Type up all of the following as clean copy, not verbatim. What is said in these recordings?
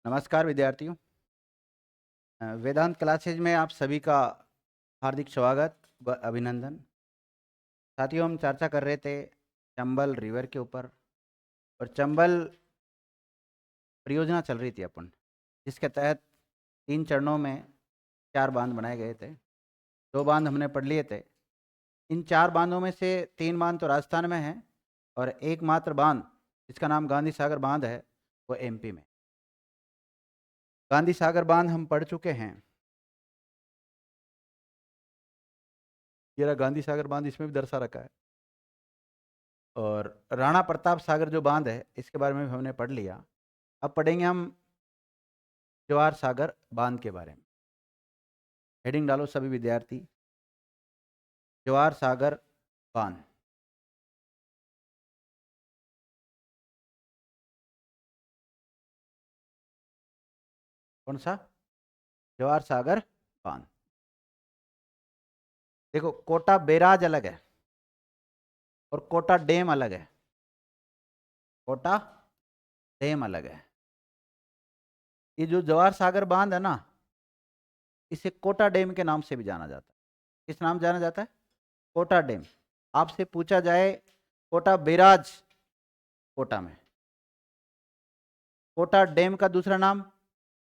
नमस्कार विद्यार्थियों। वेदांत क्लासेज में आप सभी का हार्दिक स्वागत व अभिनंदन। साथियों, हम चर्चा कर रहे थे चंबल रिवर के ऊपर और चंबल परियोजना चल रही थी अपन, जिसके तहत 3 चरणों में 4 बांध बनाए गए थे। 2 बांध हमने पढ़ लिए थे। इन 4 बांधों में से 3 बांध तो राजस्थान में हैं और एकमात्र बांध जिसका नाम गांधी सागर बांध है वो एमपी में। गांधी सागर बांध हम पढ़ चुके हैं। ये रहा गांधी सागर बांध, इसमें भी दर्शा रखा है। और राणा प्रताप सागर जो बांध है इसके बारे में भी हमने पढ़ लिया। अब पढ़ेंगे हम जवाहर सागर बांध के बारे में। हेडिंग डालो सभी विद्यार्थी, जवाहर सागर बांध। कौन सा? जवाहर सागर बांध। देखो, कोटा बैराज अलग है और कोटा डैम अलग है। कोटा डैम अलग है। ये जो जवाहर सागर बांध है ना, इसे कोटा डैम के नाम से भी जाना जाता है। किस नाम जाना जाता है? कोटा डैम। आपसे पूछा जाए कोटा बैराज कोटा में, कोटा डैम का दूसरा नाम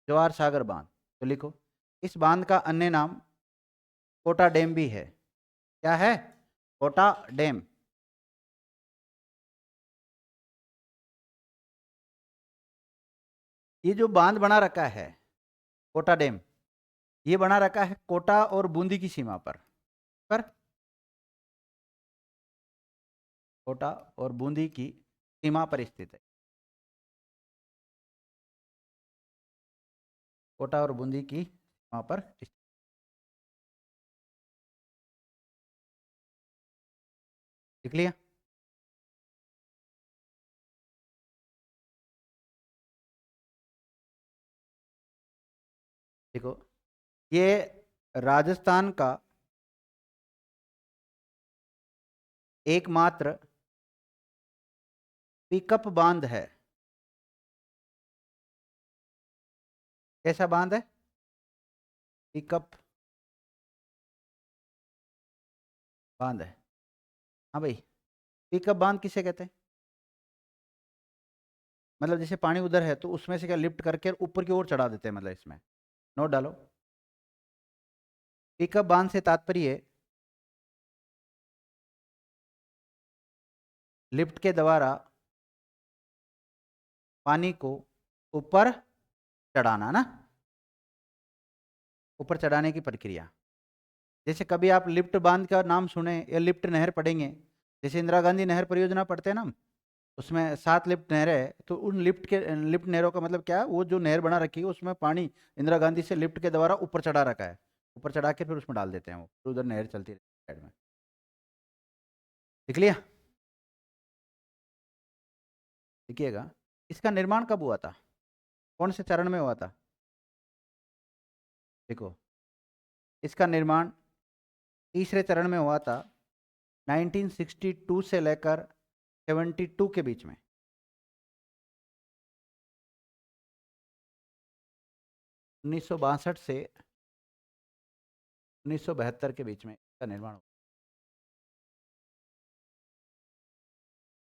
जवाहर सागर बांध, तो लिखो इस बांध का अन्य नाम कोटा डैम भी है। क्या है? कोटा डैम। ये जो बांध बना रखा है कोटा डैम, ये बना रखा है कोटा और बूंदी की सीमा पर कोटा और बूंदी की सीमा पर स्थित है। कोटा और बूंदी की सीमा पर स्थित। लिख लिया? देखो, ये राजस्थान का एकमात्र पिकअप बांध है। कैसा बांध है? पिकअप बांध है। हाँ भाई, पिकअप बांध किसे कहते हैं? मतलब जैसे पानी उधर है तो उसमें से क्या लिफ्ट करके ऊपर की ओर चढ़ा देते हैं, मतलब इसमें नोट डालो। पिकअप बांध से तात्पर्य लिफ्ट के द्वारा पानी को ऊपर चढ़ाना ना, ऊपर चढ़ाने की प्रक्रिया। जैसे कभी आप लिफ्ट बांध का नाम सुने या लिफ्ट नहर पढ़ेंगे, जैसे इंदिरा गांधी नहर परियोजना पढ़ते हैं ना हम, उसमें 7 लिफ्ट नहर है, तो उन लिफ्ट नहरों का मतलब क्या है? वो जो नहर बना रखी है उसमें पानी इंदिरा गांधी से लिफ्ट के द्वारा ऊपर चढ़ा रखा है। ऊपर चढ़ा के फिर उसमें डाल देते हैं, वो फिर उधर नहर चलती रहती है साइड में। लिख लिया? लिखिएगा। इसका निर्माण कब हुआ था? कौन से चरण में हुआ था? देखो, इसका निर्माण तीसरे चरण में हुआ था, 1962 से लेकर 72 के बीच में। 1962 से 1972 के बीच में इसका निर्माण हुआ।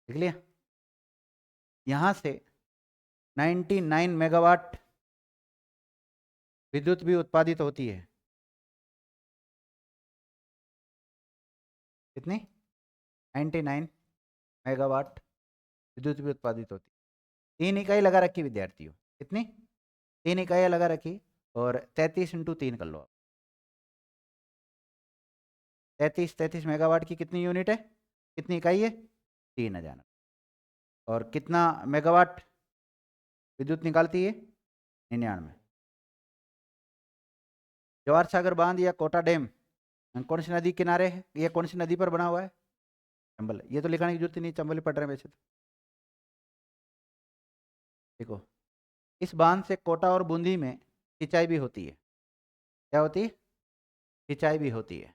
देख लिया? यहाँ से 99 मेगावाट विद्युत भी उत्पादित होती है। कितनी? 99 मेगावाट विद्युत भी उत्पादित होती है। 3 इकाई लगा रखी विद्यार्थियों। कितनी? 3 इकाइयाँ लगा रखी। और 33 इंटू 3 कर लो आप। 33 मेगावाट की कितनी यूनिट है? कितनी इकाई है? 3000। और कितना मेगावाट विद्युत निकालती है? 99। जवाहर सागर बांध या कोटा डैम कौन सी नदी किनारे है? ये कौन सी नदी पर बना हुआ है? चंबल। ये तो लिखाने की जरूरत ही नहीं, चंबल ही पढ़ रहे हैं वैसे तो। देखो, इस बांध से कोटा और बूंदी में सिंचाई भी होती है। क्या होती है? सिंचाई भी होती है।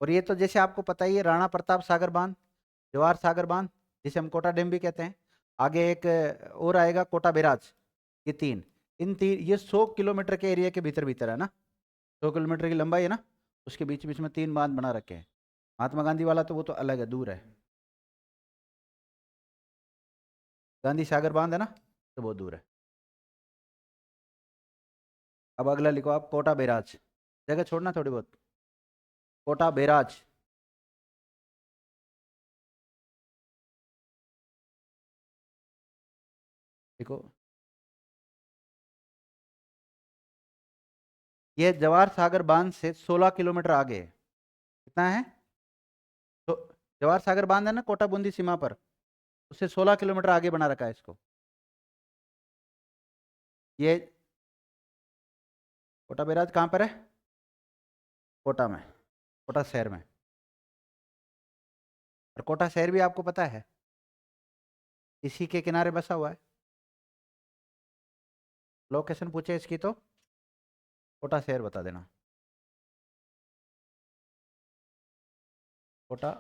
और ये तो जैसे आपको पता ही है, राणा प्रताप सागर बांध, जवाहर सागर बांध, जिसे हम कोटा डैम भी कहते हैं। आगे एक और आएगा कोटा बैराज। ये तीन, इन तीन, ये 100 किलोमीटर के एरिया के भीतर भीतर है ना, 100 किलोमीटर की लंबाई है ना, उसके बीच बीच में 3 बांध बना रखे हैं। महात्मा गांधी वाला तो वो तो अलग है, दूर है, गांधी सागर बांध है ना, तो बहुत दूर है। अब अगला लिखो आप, कोटा बैराज, जगह छोड़ना थोड़ी बहुत। कोटा बैराज, देखो ये जवाहर सागर बांध से 16 किलोमीटर आगे है। कितना है? तो जवाहर सागर बांध है ना कोटा बूंदी सीमा पर, उससे 16 किलोमीटर आगे बना रखा है इसको। ये कोटा बैराज कहाँ पर है? कोटा में, कोटा शहर में। और कोटा शहर भी आपको पता है, इसी के किनारे बसा हुआ है। लोकेशन पूछे इसकी तो कोटा शहर बता देना। कोटा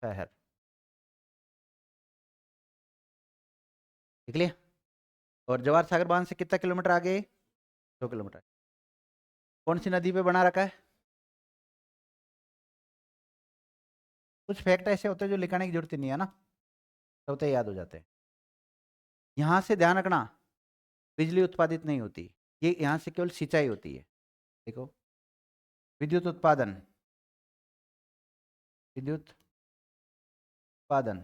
शहर, निकलिए। और जवाहर सागर बांध से कितना किलोमीटर आगे है? 2 किलोमीटर। कौन सी नदी पे बना रखा है? कुछ फैक्ट ऐसे होते हैं जो लिखने की जरूरत ही नहीं है ना, होते ही याद हो जाते हैं। यहाँ से ध्यान रखना, बिजली उत्पादित नहीं होती, ये यहाँ से केवल सिंचाई होती है। देखो, विद्युत उत्पादन, विद्युत उत्पादन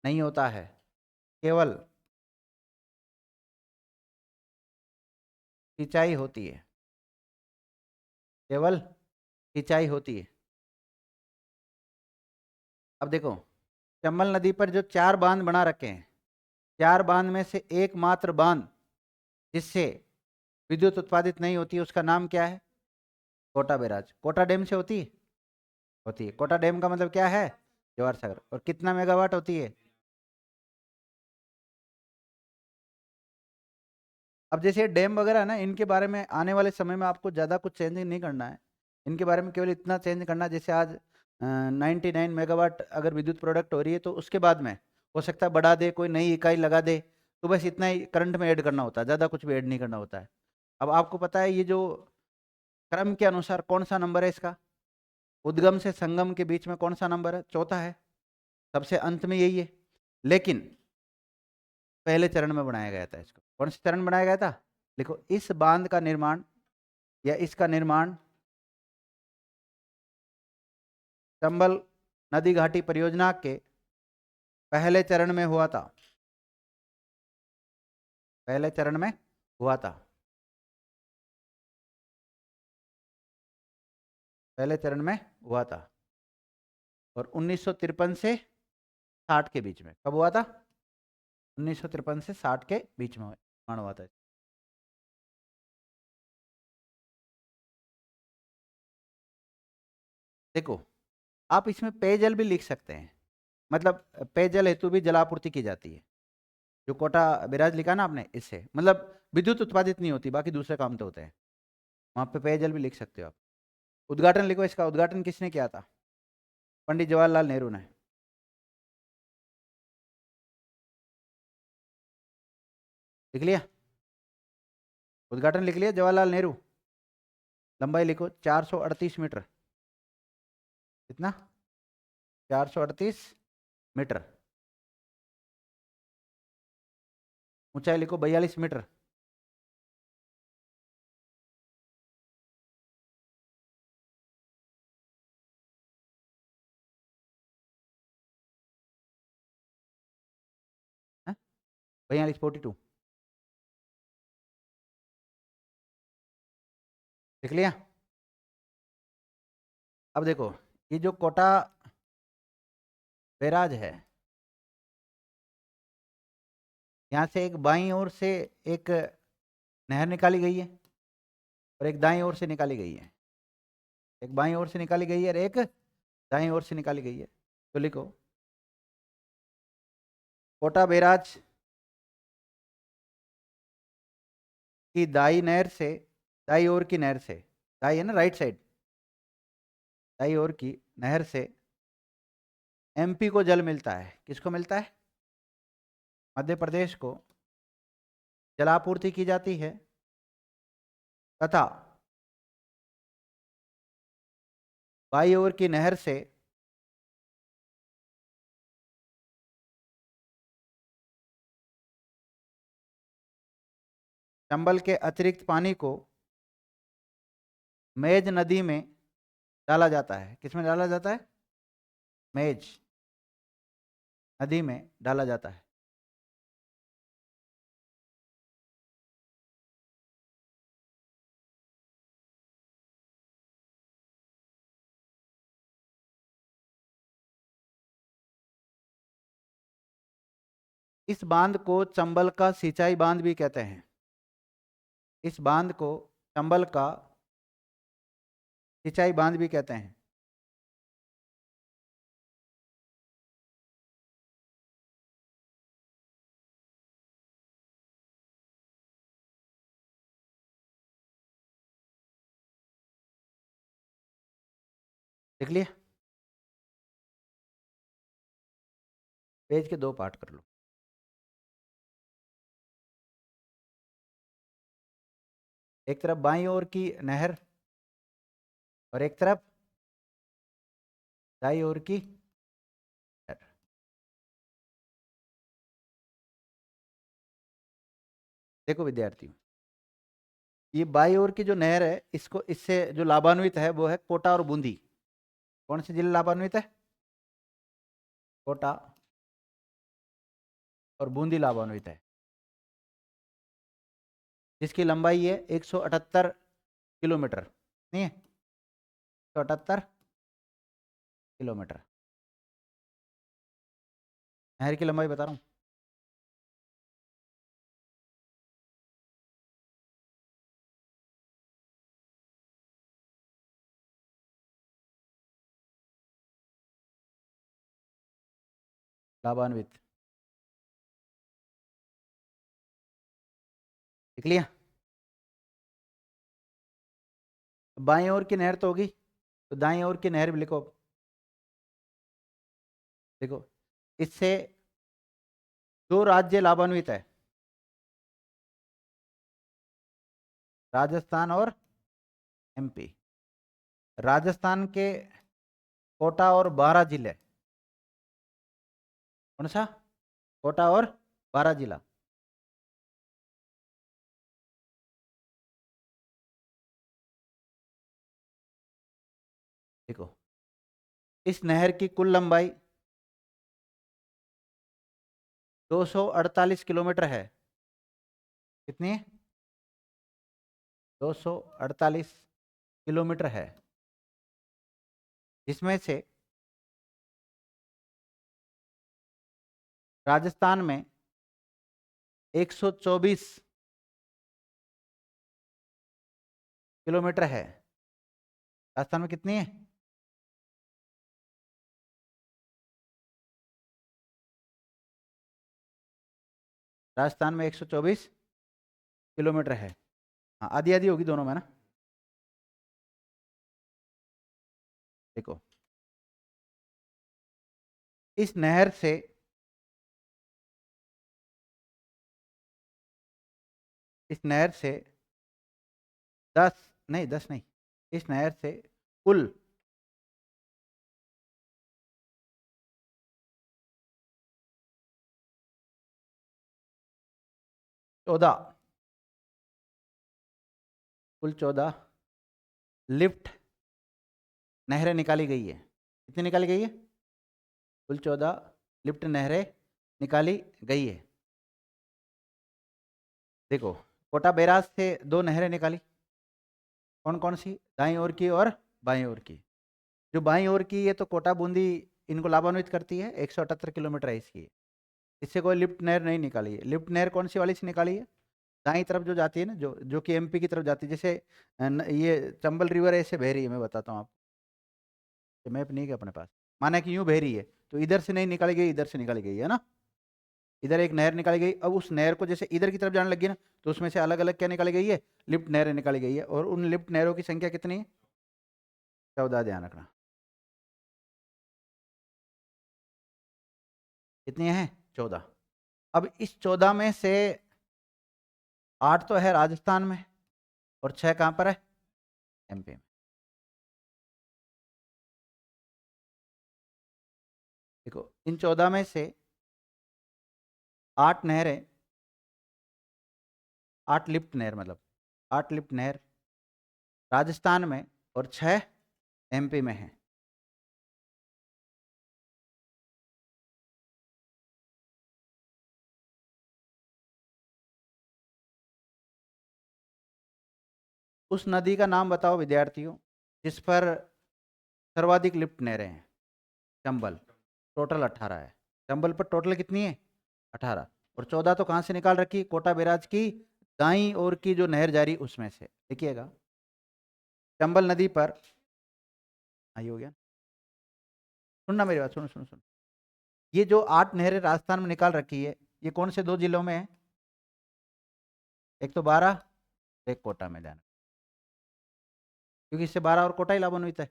नहीं होता है, केवल सिंचाई होती है, केवल सिंचाई होती है। अब देखो, चंबल नदी पर जो 4 बांध बना रखे हैं, 4 बांध में से एकमात्र बांध जिससे विद्युत उत्पादित नहीं होती उसका नाम क्या है? कोटा बैराज। कोटा डैम से होती है, होती है। कोटा डैम का मतलब क्या है? जवाहर सागर। और कितना मेगावाट होती है? अब जैसे डैम वगैरह है ना, इनके बारे में आने वाले समय में आपको ज़्यादा कुछ चेंज नहीं करना है। इनके बारे में केवल इतना चेंज करना है, जैसे आज 99 मेगावाट अगर विद्युत प्रोडक्ट हो रही है तो उसके बाद में हो सकता है बढ़ा दे, कोई नई इकाई लगा दे, तो बस इतना ही करंट में ऐड करना होता है, ज़्यादा कुछ भी ऐड नहीं करना होता है। अब आपको पता है ये जो क्रम के अनुसार कौन सा नंबर है इसका, उद्गम से संगम के बीच में कौन सा नंबर है? चौथा है, सबसे अंत में यही है। लेकिन पहले चरण में बनाया गया था इसको। कौन से चरण में बनाया गया था? देखो, इस बांध का निर्माण या इसका निर्माण चंबल नदी घाटी परियोजना के पहले चरण में हुआ था, पहले चरण में हुआ था, पहले चरण में हुआ था। और 1953 से 60 के बीच में, कब हुआ था? 1953 से 60 के बीच में निर्माण हुआ था। देखो, आप इसमें पेयजल भी लिख सकते हैं, मतलब पेयजल हेतु भी जलापूर्ति की जाती है। जो कोटा बैराज लिखा ना आपने, इससे मतलब विद्युत उत्पादित नहीं होती, बाकी दूसरे काम तो होते हैं। वहां पे पेयजल भी लिख सकते हो आप। उद्घाटन लिखो, इसका उद्घाटन किसने किया था? पंडित जवाहरलाल नेहरू ने। लिख लिया? उद्घाटन लिख लिया, जवाहरलाल नेहरू। लंबाई लिखो 438 मीटर। कितना? 438 मीटर। ऊंचाई लिखो 42 मीटर। है 42, 42। लिख लिया? अब देखो, ये जो कोटा बैराज है, यहाँ से एक बाईं ओर से एक नहर निकाली गई है और एक दाईं ओर से निकाली गई है। एक बाईं ओर से निकाली गई है और एक दाईं ओर से निकाली गई है। तो लिखो, कोटा बैराज की दाई नहर से, दाई ओर की नहर से, दाई है ना राइट साइड, दाईं ओर की नहर से एमपी को जल मिलता है। किसको मिलता है? मध्य प्रदेश को जलापूर्ति की जाती है तथा बाईं ओर की नहर से चंबल के अतिरिक्त पानी को मेज नदी में डाला जाता है। किसमें डाला जाता है? मेज नदी में डाला जाता है। इस बांध को चंबल का सिंचाई बांध भी कहते हैं। इस बांध को चंबल का सिंचाई बांध भी कहते हैं। देख लिया? पेज के 2 पार्ट कर लो। एक तरफ बाईं ओर की नहर और एक तरफ दाईं ओर की नहर। देखो विद्यार्थियों, ये बाईं ओर की जो नहर है, इसको इससे जो लाभान्वित है वो है कोटा और बूंदी। कौन से जिले लाभान्वित है? कोटा और बूंदी लाभान्वित है, जिसकी लंबाई है 178 किलोमीटर। नहीं है? 178 किलोमीटर नहर की लंबाई बता रहा हूँ। लाभान्वित। देख लिया? बाईं ओर की नहर तो होगी, तो दाईं ओर की नहर भी लिखो। देखो, इससे 2 राज्य लाभान्वित है, राजस्थान और एमपी। राजस्थान के कोटा और 12 जिले। कौन सा? कोटा और 12 जिला। देखो, इस नहर की कुल लंबाई 248 किलोमीटर है। कितनी है? 248 किलोमीटर है, जिसमें से राजस्थान में 124 किलोमीटर है। राजस्थान में कितनी है? राजस्थान में 124 किलोमीटर है। हाँ, आधी आधी होगी दोनों में ना। देखो, इस नहर से इस नहर से 10 नहीं, इस नहर से कुल 14 कुल 14 लिफ्ट नहरें निकाली गई है। कितनी निकाली गई है? कुल 14 लिफ्ट नहरें निकाली गई है। देखो, कोटा बैराज से 2 नहरें निकाली। कौन कौन सी? दाईं ओर की और बाईं ओर की। जो बाईं ओर की ये तो कोटा बूंदी इनको लाभान्वित करती है, 178 किलोमीटर है इसकी। इससे कोई लिफ्ट नहर नहीं निकाली है। लिफ्ट नहर कौन सी वाली से निकाली है? दाईं तरफ जो जाती है ना, जो जो कि एमपी की तरफ जाती है। जैसे ये चंबल रिवर ऐसे बह रही है, मैं बताता हूँ आपको। मैप नहीं है अपने पास। माना कि यूं बह रही है, तो इधर से नहीं निकाली गई, इधर से निकाली गई है ना। इधर एक नहर निकाली गई, अब उस नहर को जैसे इधर की तरफ जाने लगी ना, तो उसमें से अलग अलग क्या निकाली गई है? लिफ्ट नहरें निकाली गई है। और उन लिफ्ट नहरों की संख्या कितनी है? 14, ध्यान रखना। कितनी हैं? 14। अब इस 14 में से 8 तो है राजस्थान में और 6 कहाँ पर है? एमपी में। देखो इन 14 में से 8 नहरें, 8 लिफ्ट नहर मतलब 8 लिफ्ट नहर राजस्थान में और 6 एमपी में है। उस नदी का नाम बताओ विद्यार्थियों जिस पर सर्वाधिक लिफ्ट नहरें हैं। चंबल। टोटल 18 है। चंबल पर टोटल कितनी है? 18। और 14 तो कहाँ से निकाल रखी? कोटा बैराज की दाईं ओर की जो नहर जारी उसमें से। देखिएगा चंबल नदी पर, आई हो गया, सुनना मेरी बात, सुनो सुनो सुनो। ये जो 8 नहरें राजस्थान में निकाल रखी है, ये कौन से 2 जिलों में है? एक तो 12, एक कोटा में। ध्यान, क्योंकि इससे 12 और कोटा ही लाभान्वित है।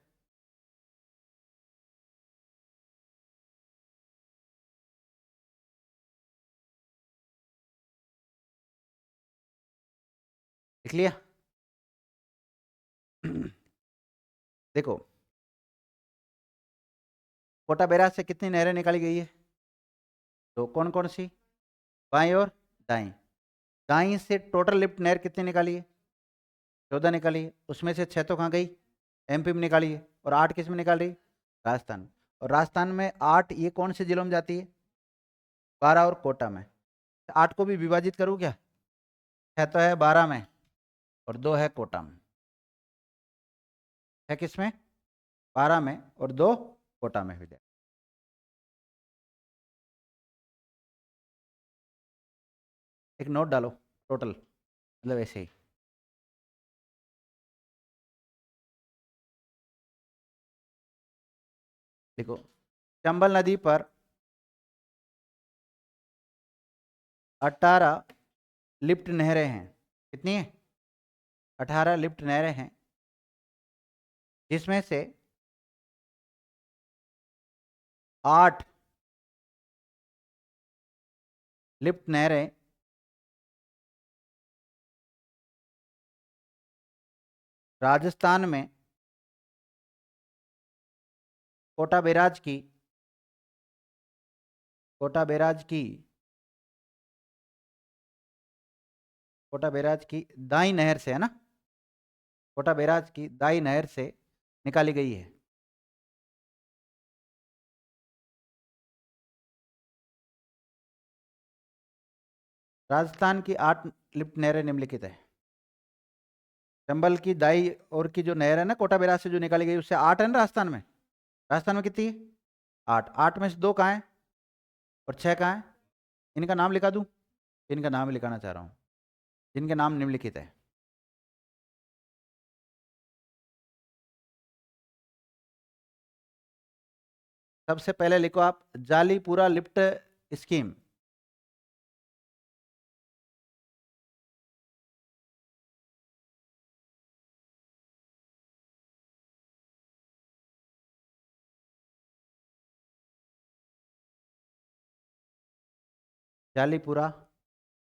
लिख लिया? देखो कोटा बैराज से कितनी नहरें निकाली गई है? तो कौन कौन सी? बाईं और दाईं। दाईं से टोटल लिफ्ट नहर कितनी निकाली है? 14 निकाली है। उसमें से 6 तो कहाँ गई? एमपी में निकाली है। और 8 किस में निकाली? राजस्थान में। और राजस्थान में 8 ये कौन से जिलों में जाती है? 12 और कोटा में। 8 को भी विभाजित करूँ क्या? 6 तो है 12 में और 2 है कोटा में। है किस में? 12 में और 2 कोटा में। विद्यार्थी एक नोट डालो, टोटल मतलब ऐसे ही। देखो चंबल नदी पर 18 लिफ्ट नहरें हैं। कितनी है? 18 लिफ्ट नहरें हैं, जिसमें से 8 लिफ्ट नहरें राजस्थान में कोटा बैराज की, कोटा बैराज की, कोटा बैराज की दाई नहर से है ना, कोटा बैराज की दाई नहर से निकाली गई है। राजस्थान की 8 लिफ्ट नहरें निम्नलिखित है। चंबल की दाई और की जो नहर है ना कोटा बैराज से जो निकाली गई, उससे 8 है ना राजस्थान में। राजस्थान में कितनी है? 8। 8 में से 2 कहाँ है और 6 कहाँ है? इनका नाम लिखा दूं? इनका नाम ही लिखाना चाह रहा हूँ, जिनके नाम निम्नलिखित है। सबसे पहले लिखो आप Jalipura lift scheme. Jalipura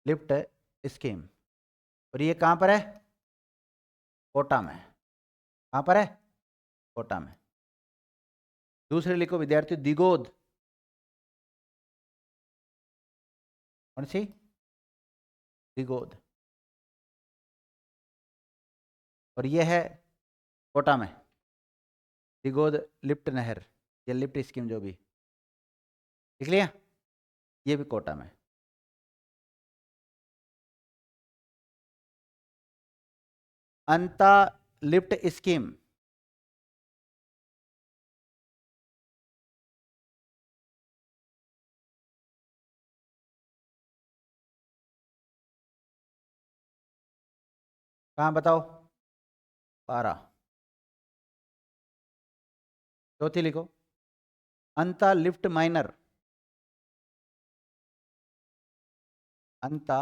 lift scheme. और ये कहाँ पर है? कोटा में। कहाँ पर है? कोटा में। दूसरे लिखो विद्यार्थी दिगोद। कौन सी? दिगोद। और ये है कोटा में, दिगोद लिफ्ट नहर या लिफ्ट स्कीम जो भी। लिख लिया? ये भी कोटा में। अंता लिफ्ट स्कीम। कहाँ बताओ? 12। चौथी लिखो अंता लिफ्ट माइनर। अंता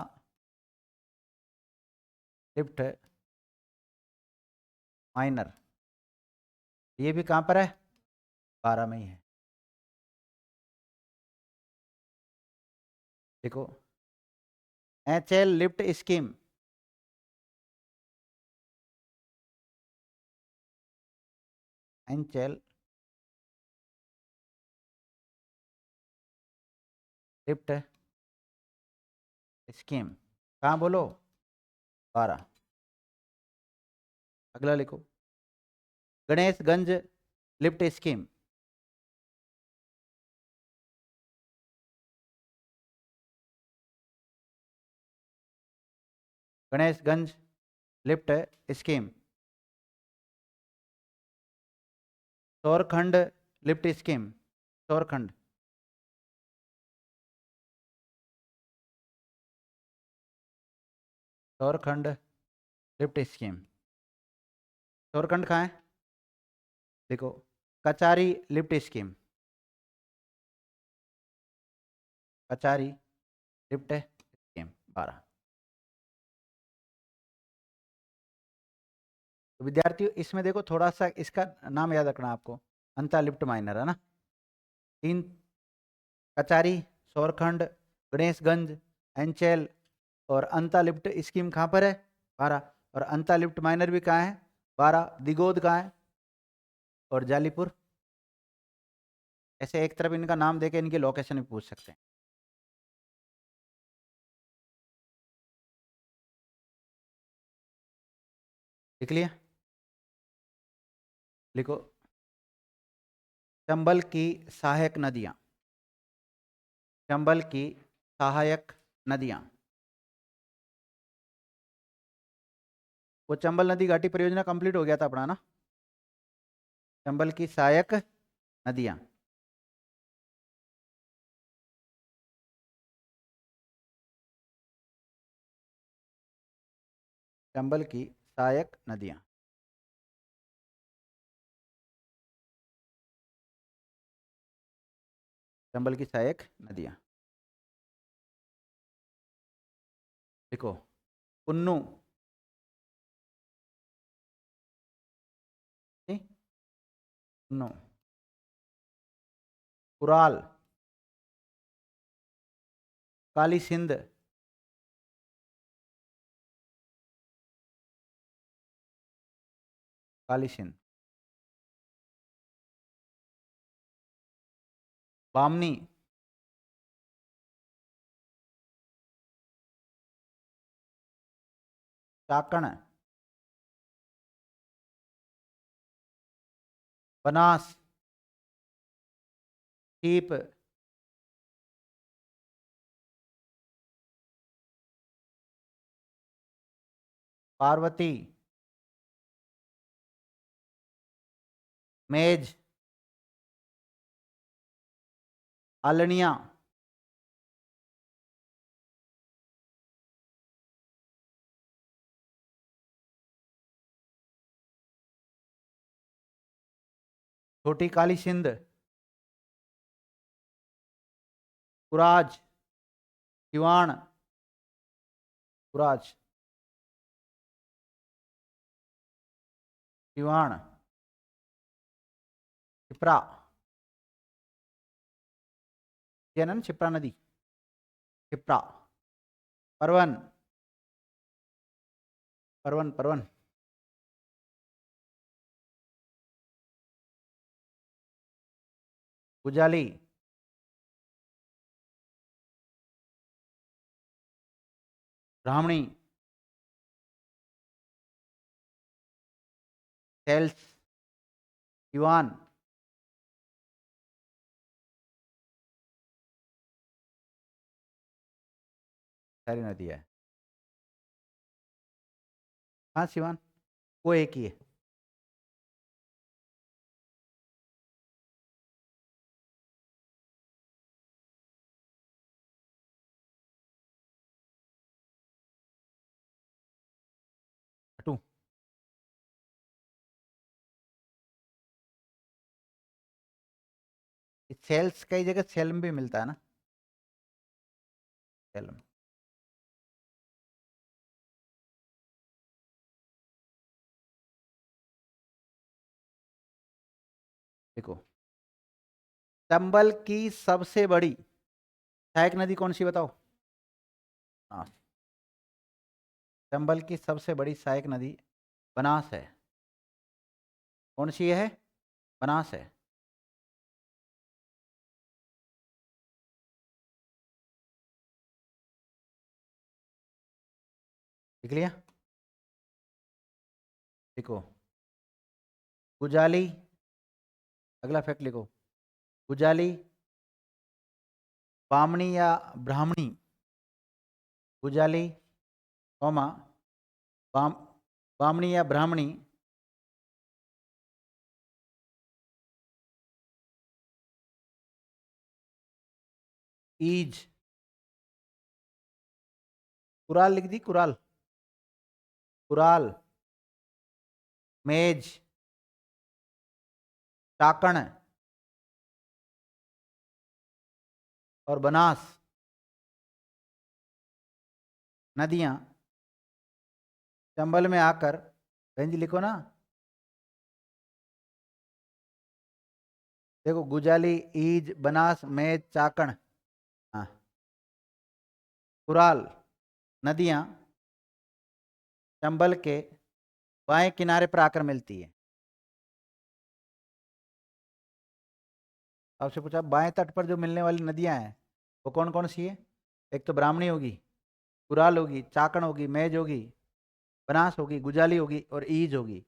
लिफ्ट माइनर, ये भी कहाँ पर है? 12 में ही है। देखो, HL lift scheme, HL lift scheme, कहाँ बोलो, 12। अगला लिखो, Ganeshganj lift scheme, Ganeshganj lift scheme, Saurkhand lift scheme, Saurkhand, Saurkhand lift scheme, Saurkhand कहाँ है, देखो, Kachari lift scheme, Kachari lift scheme 12। तो विद्यार्थियों इसमें देखो थोड़ा सा इसका नाम याद रखना आपको, अंता लिफ्ट माइनर है ना, 3, कचारी, सौरखंड, गणेशगंज, एंचेल और अंता लिफ्ट स्कीम कहाँ पर है, 12। और अंता लिफ्ट माइनर भी कहाँ है, 12। दिगोद कहाँ है, और जालीपुर। ऐसे एक तरफ इनका नाम देके इनकी लोकेशन भी पूछ सकते हैं। लिख लिया, लिखो, चंबल की सहायक नदियां, चंबल की सहायक नदियां, वो चंबल नदी घाटी परियोजना कंप्लीट हो गया था अपना ना, चंबल की सहायक नदियां, चंबल की सहायक नदियां, चंबल की सहायक नदियां, देखो, पुन्नू, नहीं, पुन्नू, कुराल, काली सिंध, काली सिंध, बामनी, चाकण, बनास, चीप, पार्वती, मेज, आलनिया, छोटी काली सिंध, कुराज, सिवान, कुराज, सिवान, छिप्रा, ये ना छिप्रा नदी, छिप्रा, परवन, परवन, परवन, गुजाली, ब्राह्मणी, सेल्स, सिवान, सारी नदी है, हाँ सिवान, वो एक ही है। टू, सेल्स कई जगह सेल्म भी मिलता है ना, सेल्म, देखो, चंबल की सबसे बड़ी सहायक नदी कौन सी बताओ, बनास। चंबल की सबसे बड़ी सहायक नदी बनास है। कौन सी है? बनास है। लिख लिया? लिखो। गुजाली, अगला फैक्ट लिखो। गुजाली, बामणी या ब्राह्मणी, गुजाली कौमा बाम बामणी या ब्राह्मणी ईज, कुराल लिख दी, कुराल, कुराल, मेज, चाकण और बनास नदियां चंबल में आकर, बहन जी लिखो ना, देखो गुजाली, ईज, बनास, मेज, चाकण, हाँ, कुराल नदियां चंबल के बाएं किनारे पर आकर मिलती है। आपसे पूछा बाएं तट पर जो मिलने वाली नदियां हैं वो कौन कौन सी है? एक तो ब्राह्मणी होगी, कुराल होगी, चाकण होगी, मेज होगी, बनास होगी, गुजाली होगी और ईज होगी।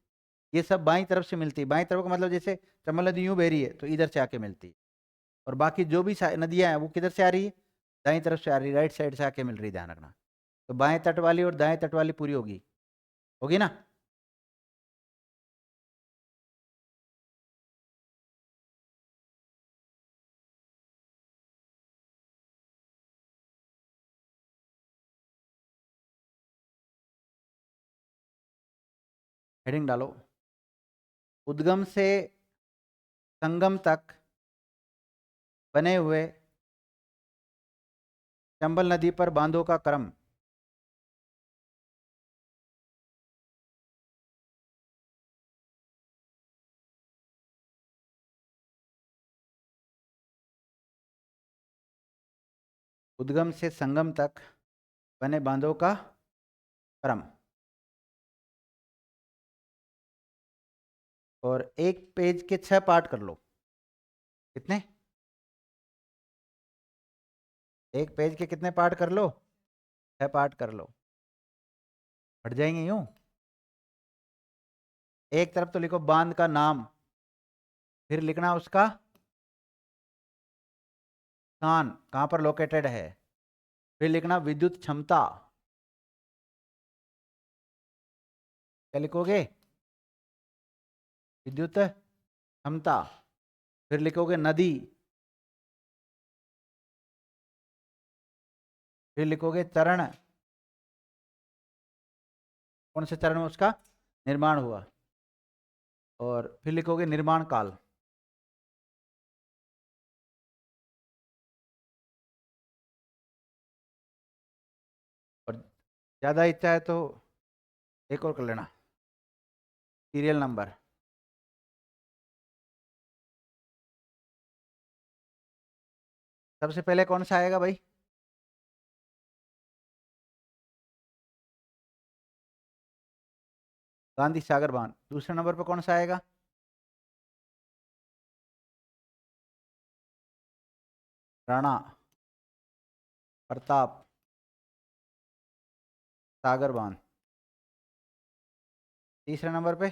ये सब बाईं तरफ से मिलती है। बाईं तरफ का मतलब जैसे चंबल नदी यूं बह रही है तो इधर से आके मिलती है, और बाकी जो भी नदियां हैं वो किधर से आ रही है? दाईं तरफ से आ रही है, राइट साइड से आके मिल रही है, ध्यान रखना। तो बाएं तट वाली और दाएं तट वाली पूरी होगी, होगी ना? हेडिंग डालो। उद्गम से संगम तक बने हुए चंबल नदी पर बांधों का क्रम। उद्गम से संगम तक बने बांधों का क्रम। और एक पेज के 6 पार्ट कर लो। कितने? एक पेज के कितने पार्ट कर लो? 6 पार्ट कर लो। हट जाएंगे यूं। एक तरफ तो लिखो बांध का नाम, फिर लिखना उसका स्थान, कहां पर लोकेटेड है, फिर लिखना विद्युत क्षमता। क्या लिखोगे? विद्युत क्षमता। फिर लिखोगे नदी, फिर लिखोगे चरण, कौन से चरण में उसका निर्माण हुआ, और फिर लिखोगे निर्माण काल। और ज्यादा इच्छा है तो एक और कर लेना, सीरियल नंबर। सबसे पहले कौन सा आएगा भाई? गांधी सागर बांध। दूसरे नंबर पर कौन सा आएगा? राणा प्रताप सागर बांध। तीसरे नंबर पे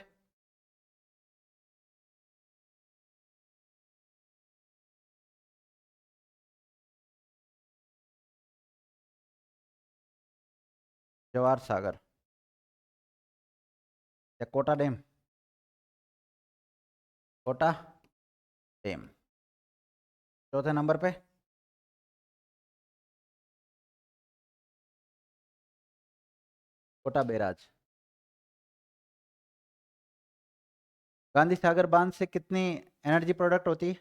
जवाहर सागर या कोटा डैम, कोटा डैम। चौथे नंबर पे कोटा बैराज। गांधी सागर बांध से कितनी एनर्जी प्रोडक्ट होती है?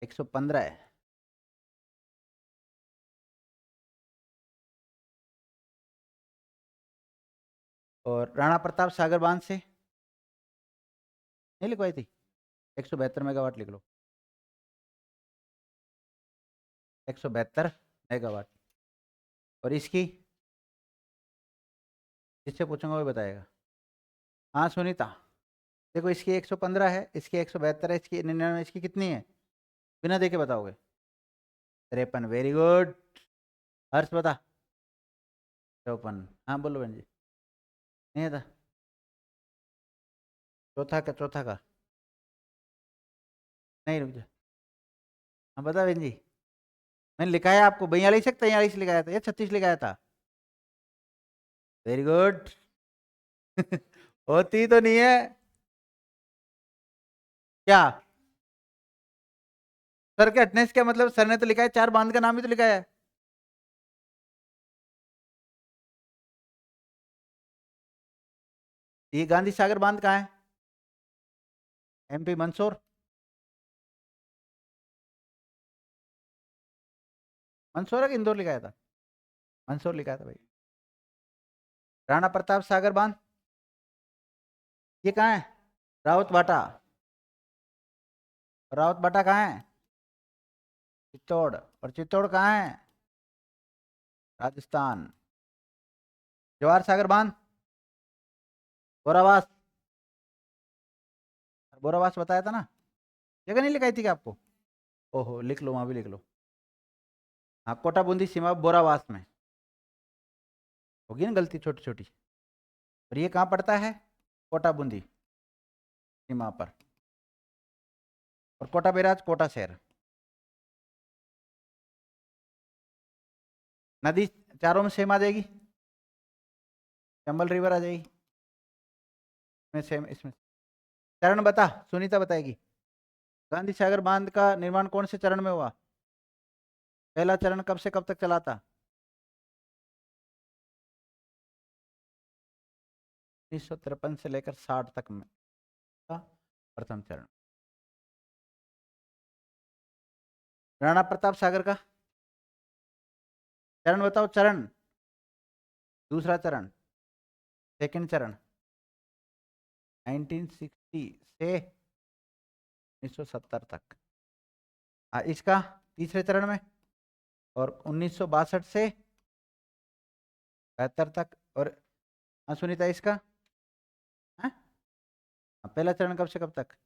115 है। और राणा प्रताप सागर बांध से नहीं लिखवाई थी? 172 मेगावाट लिख लो। 172 मेगावाट। और इसकी जिससे पूछूंगा वो बताएगा। हाँ सुनीता, देखो इसकी 115 है, इसकी 172 है, इसकी 99, इसकी कितनी है? बिना देखे बताओगे। 53, वेरी गुड। हर्ष बता। 54। हाँ बोलो बहन जी। नहीं था चौथा का। नहीं रुक जा। हाँ बता बहन जी। मैंने लिखा है आपको 42 या 43 लिखाया था या 36 लिखाया था? Very good. होती तो नहीं है क्या? सर के अटेंडेंस क्या मतलब? सर ने तो लिखा है 4 बांध का नाम ही तो लिखा है। ये गांधी सागर बांध कहाँ है? MP मंदसौर। मंदसौर है कि इंदौर लिखाया था? मंदसौर लिखा था भाई। राणा प्रताप सागर बांध ये कहाँ है? रावत बाटा। रावत बाटा कहाँ है? चित्तौड़। और चित्तौड़ कहाँ है? राजस्थान। जवाहर सागर बांध बोरावास। बोरावास बताया था ना? जगह नहीं लिखाई थी क्या आपको? ओहो, लिख लो, वहां भी लिख लो। हाँ, कोटा बूंदी सीमा बोरावास में। होगी ना गलती छोटी छोटी। और ये कहाँ पड़ता है? कोटा बूंदी सीमा पर। और कोटा बैराज कोटा शहर। नदी चारों में सेम आ जाएगी। चंबल रिवर आ जाएगी में सेम इसमें। चरण बता, सुनीता बताएगी। गांधी सागर बांध का निर्माण कौन से चरण में हुआ? पहला चरण कब से कब तक चला था? 1953 से लेकर 60 तक में था प्रथम चरण। राणा प्रताप सागर का चरण बताओ। चरण, दूसरा चरण, सेकंड चरण। 1960 से 1970 तक। इसका तीसरे चरण में। और 1962 से 72 तक। और सुनीता इसका? हाँ? पहला चरण कब से कब तक?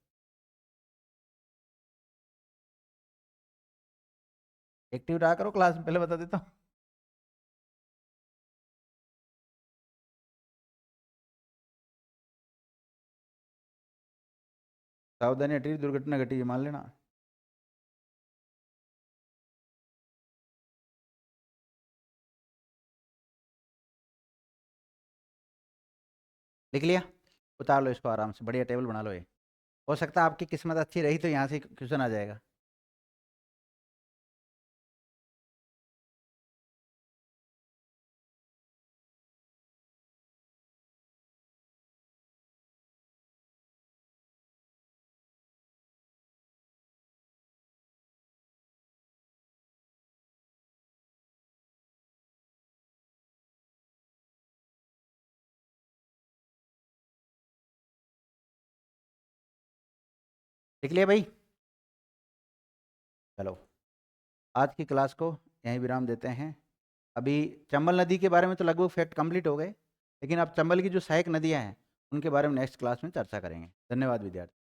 एक्टिव रहा करो क्लास में, पहले बता देता हूँ। सावधानी हटी, दुर्घटना घटी, ये मान लेना। लिख लिया? उतार लो इसको आराम से, बढ़िया टेबल बना लो ये। हो सकता है आपकी किस्मत अच्छी रही तो यहाँ से क्वेश्चन आ जाएगा। लिख लिया भाई? चलो, आज की क्लास को यहीं विराम देते हैं। अभी चंबल नदी के बारे में तो लगभग फैक्ट कंप्लीट हो गए, लेकिन अब चंबल की जो सहायक नदियां हैं उनके बारे में नेक्स्ट क्लास में चर्चा करेंगे। धन्यवाद विद्यार्थी।